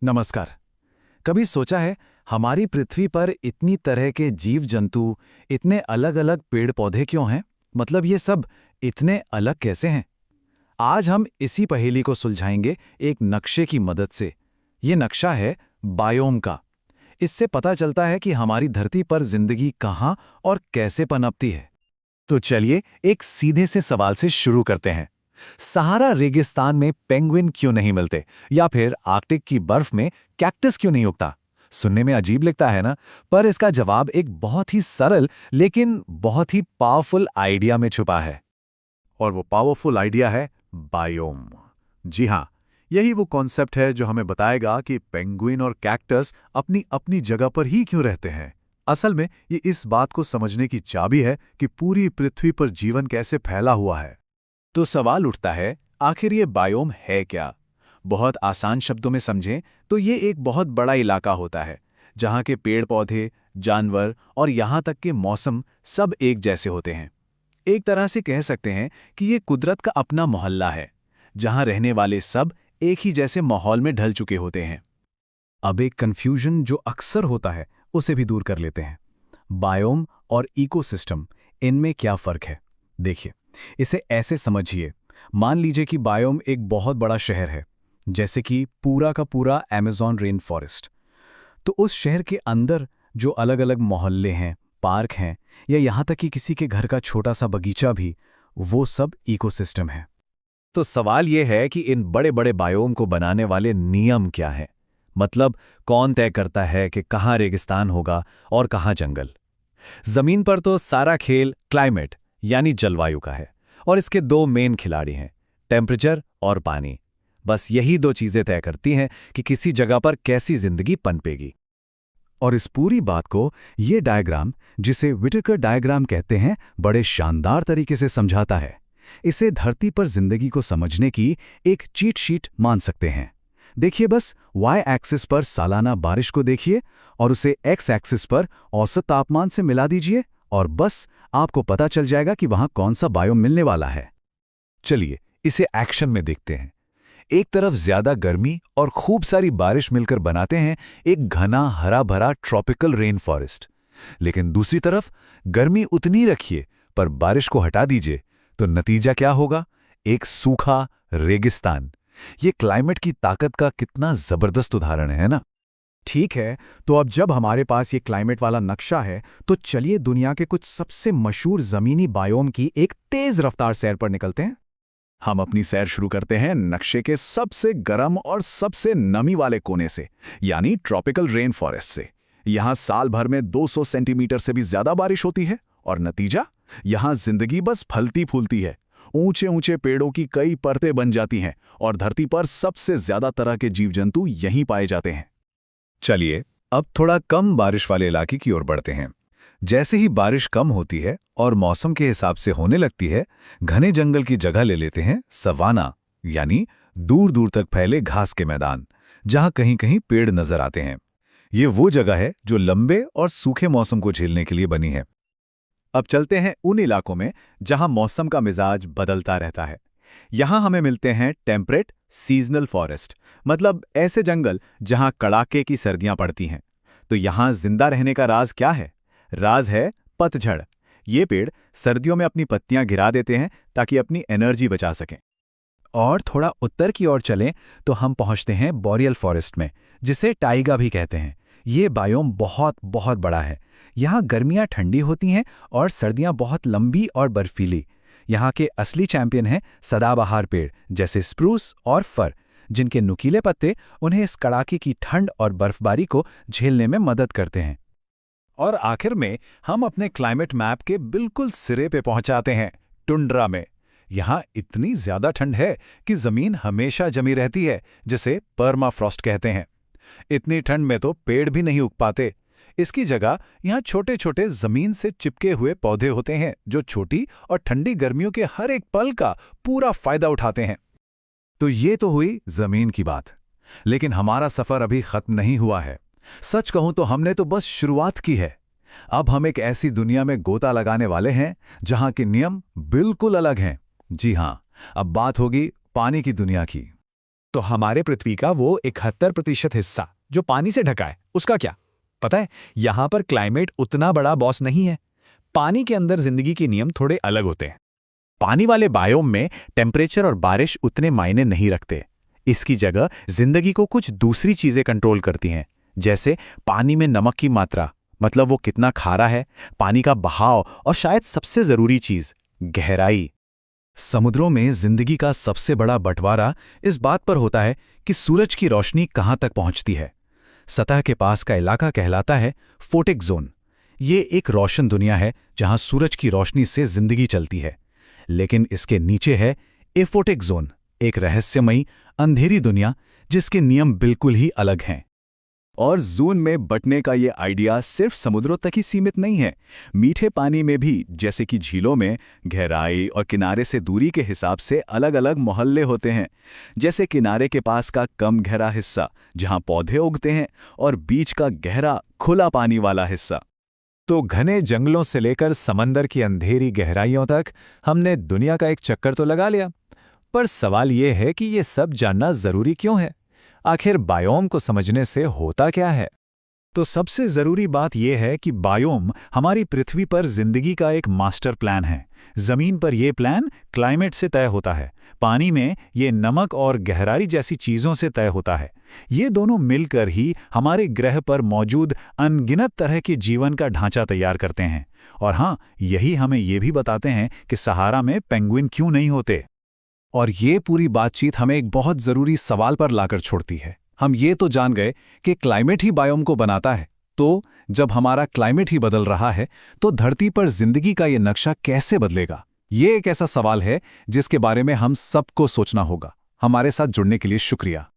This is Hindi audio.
नमस्कार। कभी सोचा है हमारी पृथ्वी पर इतनी तरह के जीव जंतु, इतने अलग अलग पेड़ पौधे क्यों हैं? मतलब ये सब इतने अलग कैसे हैं? आज हम इसी पहेली को सुलझाएंगे एक नक्शे की मदद से। ये नक्शा है बायोम का। इससे पता चलता है कि हमारी धरती पर जिंदगी कहाँ और कैसे पनपती है। तो चलिए एक सीधे से सवाल से शुरू करते हैं। सहारा रेगिस्तान में पेंगुइन क्यों नहीं मिलते, या फिर आर्कटिक की बर्फ में कैक्टस क्यों नहीं उगता? सुनने में अजीब लगता है ना, पर इसका जवाब एक बहुत ही सरल लेकिन बहुत ही पावरफुल आइडिया में छुपा है। और वो पावरफुल आइडिया है बायोम। जी हाँ, यही वो कॉन्सेप्ट है जो हमें बताएगा कि पेंगुइन और कैक्टस अपनी अपनी जगह पर ही क्यों रहते हैं। असल में ये इस बात को समझने की चाबी है कि पूरी पृथ्वी पर जीवन कैसे फैला हुआ है। तो सवाल उठता है, आखिर ये बायोम है क्या? बहुत आसान शब्दों में समझें तो ये एक बहुत बड़ा इलाका होता है जहाँ के पेड़ पौधे, जानवर और यहाँ तक के मौसम सब एक जैसे होते हैं। एक तरह से कह सकते हैं कि ये कुदरत का अपना मोहल्ला है, जहाँ रहने वाले सब एक ही जैसे माहौल में ढल चुके होते हैं। अब एक कंफ्यूजन जो अक्सर होता है उसे भी दूर कर लेते हैं। बायोम और इकोसिस्टम, इनमें क्या फर्क है? देखिए, इसे ऐसे समझिए। मान लीजिए कि बायोम एक बहुत बड़ा शहर है, जैसे कि पूरा का पूरा अमेज़न रेन फॉरेस्ट। तो उस शहर के अंदर जो अलग अलग मोहल्ले हैं, पार्क हैं, या यहाँ तक कि किसी के घर का छोटा सा बगीचा भी, वो सब इकोसिस्टम है। तो सवाल ये है कि इन बड़े बड़े बायोम को बनाने वाले नियम क्या हैं? मतलब कौन तय करता है कि कहाँ रेगिस्तान होगा और कहाँ जंगल? जमीन पर तो सारा खेल क्लाइमेट यानी जलवायु का है, और इसके दो मेन खिलाड़ी हैं, टेम्परेचर और पानी। बस यही दो चीजें तय करती हैं कि किसी जगह पर कैसी जिंदगी पनपेगी। और इस पूरी बात को ये डायग्राम, जिसे व्हिटेकर डायग्राम कहते हैं, बड़े शानदार तरीके से समझाता है। इसे धरती पर जिंदगी को समझने की एक चीट शीट मान सकते हैं। देखिए, बस वाई एक्सिस पर सालाना बारिश को देखिए और उसे एक्स एक्सिस पर औसत तापमान से मिला दीजिए, और बस आपको पता चल जाएगा कि वहां कौन सा बायोम मिलने वाला है। चलिए इसे एक्शन में देखते हैं। एक तरफ ज्यादा गर्मी और खूब सारी बारिश मिलकर बनाते हैं एक घना हरा भरा ट्रॉपिकल रेन फॉरेस्ट। लेकिन दूसरी तरफ गर्मी उतनी रखिए पर बारिश को हटा दीजिए, तो नतीजा क्या होगा? एक सूखा रेगिस्तान। ये क्लाइमेट की ताकत का कितना जबरदस्त उदाहरण है ना? ठीक है, तो अब जब हमारे पास ये क्लाइमेट वाला नक्शा है, तो चलिए दुनिया के कुछ सबसे मशहूर जमीनी बायोम की एक तेज रफ्तार सैर पर निकलते हैं। हम अपनी सैर शुरू करते हैं नक्शे के सबसे गर्म और सबसे नमी वाले कोने से, यानी ट्रॉपिकल रेन फॉरेस्ट से। यहाँ साल भर में 200 सेंटीमीटर से भी ज्यादा बारिश होती है, और नतीजा, यहाँ जिंदगी बस फलती फूलती है। ऊंचे ऊंचे पेड़ों की कई परतें बन जाती हैं, और धरती पर सबसे ज्यादा तरह के जीव जंतु यहीं पाए जाते हैं। चलिए अब थोड़ा कम बारिश वाले इलाके की ओर बढ़ते हैं। जैसे ही बारिश कम होती है और मौसम के हिसाब से होने लगती है, घने जंगल की जगह ले लेते हैं सवाना, यानी दूर दूर तक फैले घास के मैदान, जहां कहीं कहीं पेड़ नजर आते हैं। ये वो जगह है जो लंबे और सूखे मौसम को झेलने के लिए बनी है। अब चलते हैं उन इलाकों में जहां मौसम का मिजाज बदलता रहता है। यहां हमें मिलते हैं टेम्परेट सीजनल फॉरेस्ट, मतलब ऐसे जंगल जहां कड़ाके की सर्दियां पड़ती हैं। तो यहां जिंदा रहने का राज क्या है? राज है पतझड़। ये पेड़ सर्दियों में अपनी पत्तियां गिरा देते हैं ताकि अपनी एनर्जी बचा सकें। और थोड़ा उत्तर की ओर चलें तो हम पहुंचते हैं बोरियल फॉरेस्ट में, जिसे टाइगा भी कहते हैं। ये बायोम बहुत बहुत बड़ा है। यहाँ गर्मियाँ ठंडी होती हैं और सर्दियाँ बहुत लंबी और बर्फीली। यहाँ के असली चैंपियन हैं सदाबहार पेड़ जैसे स्प्रूस और फर, जिनके नुकीले पत्ते उन्हें इस कड़ाके की ठंड और बर्फबारी को झेलने में मदद करते हैं। और आखिर में हम अपने क्लाइमेट मैप के बिल्कुल सिरे पे पहुंचाते हैं, टुंड्रा में। यहाँ इतनी ज्यादा ठंड है कि जमीन हमेशा जमी रहती है, जिसे परमाफ्रॉस्ट कहते हैं। इतनी ठंड में तो पेड़ भी नहीं उग पाते। इसकी जगह यहाँ छोटे छोटे जमीन से चिपके हुए पौधे होते हैं, जो छोटी और ठंडी गर्मियों के हर एक पल का पूरा फायदा उठाते हैं। तो ये तो हुई जमीन की बात, लेकिन हमारा सफर अभी खत्म नहीं हुआ है। सच कहूं तो हमने तो बस शुरुआत की है। अब हम एक ऐसी दुनिया में गोता लगाने वाले हैं जहां के नियम बिल्कुल अलग हैं। जी हां, अब बात होगी पानी की दुनिया की। तो हमारे पृथ्वी का वो 71% हिस्सा जो पानी से ढका है, उसका क्या? पता है, यहां पर क्लाइमेट उतना बड़ा बॉस नहीं है। पानी के अंदर जिंदगी के नियम थोड़े अलग होते हैं। पानी वाले बायोम में टेम्परेचर और बारिश उतने मायने नहीं रखते। इसकी जगह जिंदगी को कुछ दूसरी चीजें कंट्रोल करती हैं, जैसे पानी में नमक की मात्रा, मतलब वो कितना खारा है, पानी का बहाव और शायद सबसे जरूरी चीज गहराई। समुद्रों में जिंदगी का सबसे बड़ा बंटवारा इस बात पर होता है कि सूरज की रोशनी कहां तक पहुंचती है। सतह के पास का इलाका कहलाता है फोटिक जोन। ये एक रोशन दुनिया है जहां सूरज की रोशनी से जिंदगी चलती है। लेकिन इसके नीचे है एफोटिक जोन, एक रहस्यमयी अंधेरी दुनिया जिसके नियम बिल्कुल ही अलग हैं। और जोन में बंटने का ये आइडिया सिर्फ समुद्रों तक ही सीमित नहीं है। मीठे पानी में भी, जैसे कि झीलों में, गहराई और किनारे से दूरी के हिसाब से अलग अलग मोहल्ले होते हैं। जैसे किनारे के पास का कम गहरा हिस्सा जहां पौधे उगते हैं, और बीच का गहरा खुला पानी वाला हिस्सा। तो घने जंगलों से लेकर समंदर की अंधेरी गहराइयों तक हमने दुनिया का एक चक्कर तो लगा लिया। पर सवाल ये है कि ये सब जानना जरूरी क्यों है? आखिर बायोम को समझने से होता क्या है? तो सबसे जरूरी बात यह है कि बायोम हमारी पृथ्वी पर जिंदगी का एक मास्टर प्लान है। जमीन पर यह प्लान क्लाइमेट से तय होता है, पानी में ये नमक और गहराई जैसी चीजों से तय होता है। ये दोनों मिलकर ही हमारे ग्रह पर मौजूद अनगिनत तरह के जीवन का ढांचा तैयार करते हैं। और हाँ, यही हमें ये भी बताते हैं कि सहारा में पेंगुइन क्यों नहीं होते। और ये पूरी बातचीत हमें एक बहुत जरूरी सवाल पर लाकर छोड़ती है। हम ये तो जान गए कि क्लाइमेट ही बायोम को बनाता है, तो जब हमारा क्लाइमेट ही बदल रहा है तो धरती पर जिंदगी का ये नक्शा कैसे बदलेगा? ये एक ऐसा सवाल है जिसके बारे में हम सबको सोचना होगा। हमारे साथ जुड़ने के लिए शुक्रिया।